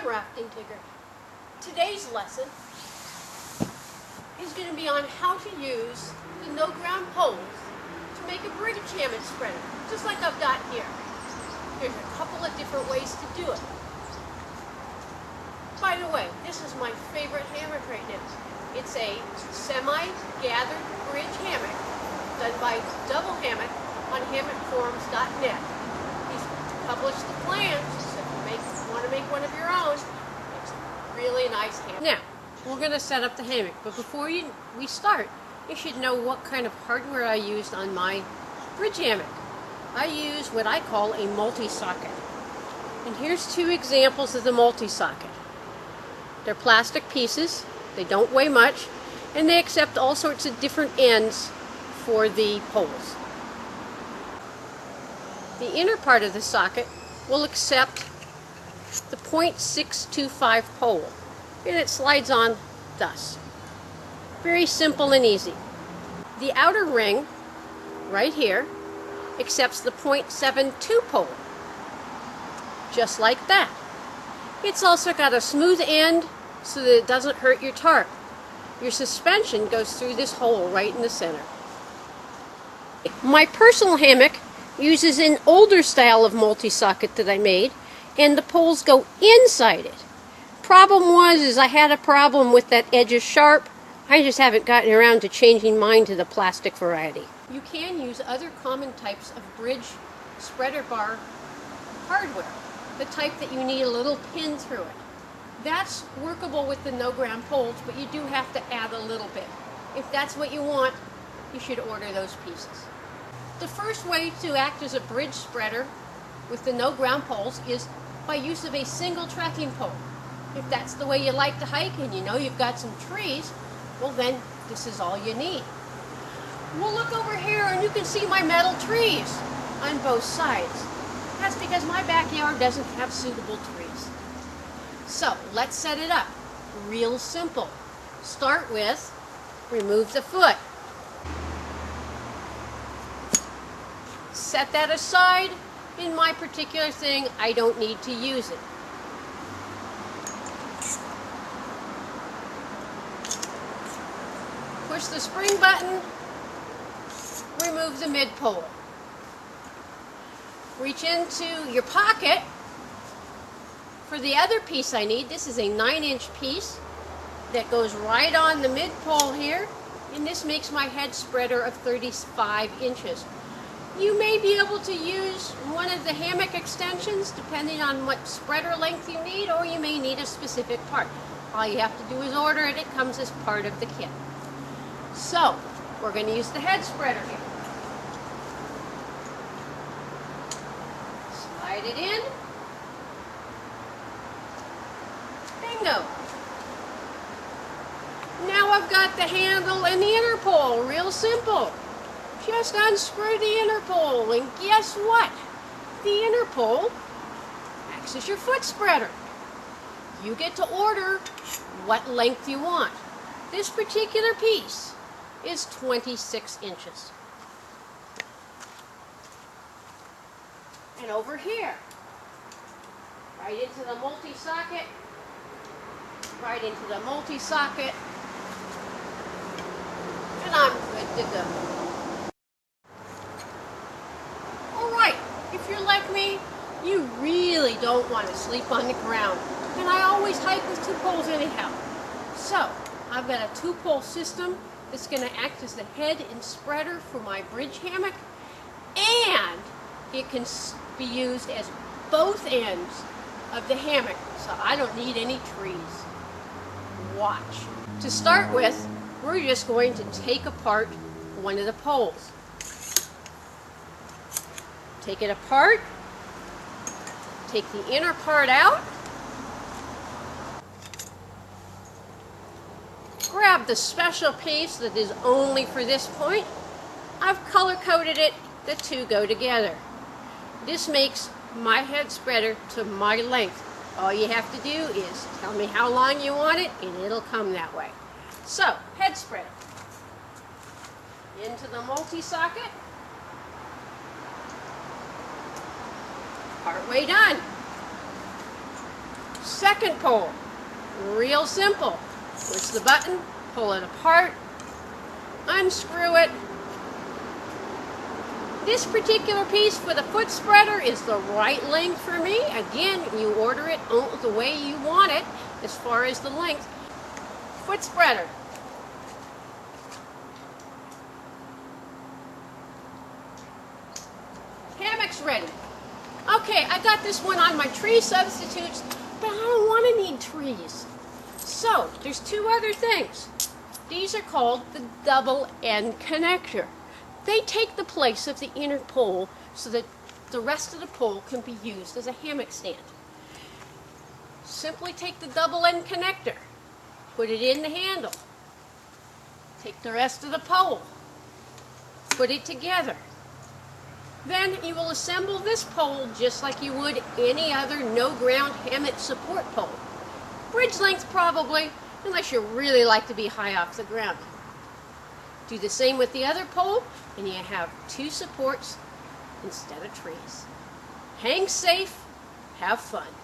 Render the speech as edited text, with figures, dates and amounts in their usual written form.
I'm Rafting Tigger. Today's lesson is going to be on how to use the NoGround poles to make a bridge hammock spreader, just like I've got here. There's a couple of different ways to do it. By the way, this is my favorite hammock right now. It's a semi-gathered bridge hammock done by Double Hammock on hammockforums.net. He's published the plans, so if you want to make one of your own, it's a really nice hammock. Now, we're going to set up the hammock, but before we start, you should know what kind of hardware I used on my bridge hammock. I use what I call a multi-socket. And here's two examples of the multi-socket. They're plastic pieces, they don't weigh much, and they accept all sorts of different ends for the poles. The inner part of the socket will accept the .625 pole, and it slides on thus. Very simple and easy. The outer ring, right here, accepts the .72 pole, just like that. It's also got a smooth end so that it doesn't hurt your tarp. Your suspension goes through this hole right in the center. My personal hammock uses an older style of multi-socket that I made, and the poles go inside it. Problem was I had a problem with that edge is sharp. I just haven't gotten around to changing mine to the plastic variety. You can use other common types of bridge spreader bar hardware, the type that you need a little pin through it. That's workable with the NoGround poles, but you do have to add a little bit. If that's what you want, you should order those pieces. The first way to act as a bridge spreader with the NoGround poles is by use of a single trekking pole. If that's the way you like to hike and you know you've got some trees, well then this is all you need. We'll look over here and you can see my metal trees on both sides. That's because my backyard doesn't have suitable trees. So let's set it up. Real simple. Start with remove the foot. Set that aside. In my particular thing, I don't need to use it. Push the spring button. Remove the mid pole. Reach into your pocket for the other piece I need. This is a 9-inch piece that goes right on the mid pole here, and this makes my head spreader of 35 inches. You may be able to use one of the hammock extensions depending on what spreader length you need, or you may need a specific part. All you have to do is order it. It comes as part of the kit. So, we're going to use the head spreader here. Slide it in. Bingo. Now I've got the handle and the inner pole. Real simple. Just unscrew the inner pole, and guess what? The inner pole acts as your foot spreader. You get to order what length you want. This particular piece is 26 inches. And over here, right into the multi-socket, right into the multi-socket, and I'm good to go. Alright, if you're like me, you really don't want to sleep on the ground. And I always hike with two poles anyhow. So, I've got a two-pole system that's going to act as the head and spreader for my bridge hammock, and it can be used as both ends of the hammock, so I don't need any trees. Watch. To start with, we're just going to take apart one of the poles. Take it apart, take the inner part out, grab the special piece that is only for this point. I've color-coded it, the two go together. This makes my head spreader to my length. All you have to do is tell me how long you want it, and it'll come that way. So, head spreader. Into the multi-socket. Partway done. Second pole, real simple. Push the button, pull it apart, unscrew it. This particular piece for the foot spreader is the right length for me. Again, you order it the way you want it as far as the length. Foot spreader. Hammock's ready. Okay, I got this one on my tree substitutes, but I don't want to need trees. So, there's two other things. These are called the double end connector. They take the place of the inner pole so that the rest of the pole can be used as a hammock stand. Simply take the double end connector, put it in the handle, take the rest of the pole, put it together. Then you will assemble this pole just like you would any other NoGround hammock support pole. Bridge length probably, unless you really like to be high off the ground. Do the same with the other pole, and you have two supports instead of trees. Hang safe, have fun.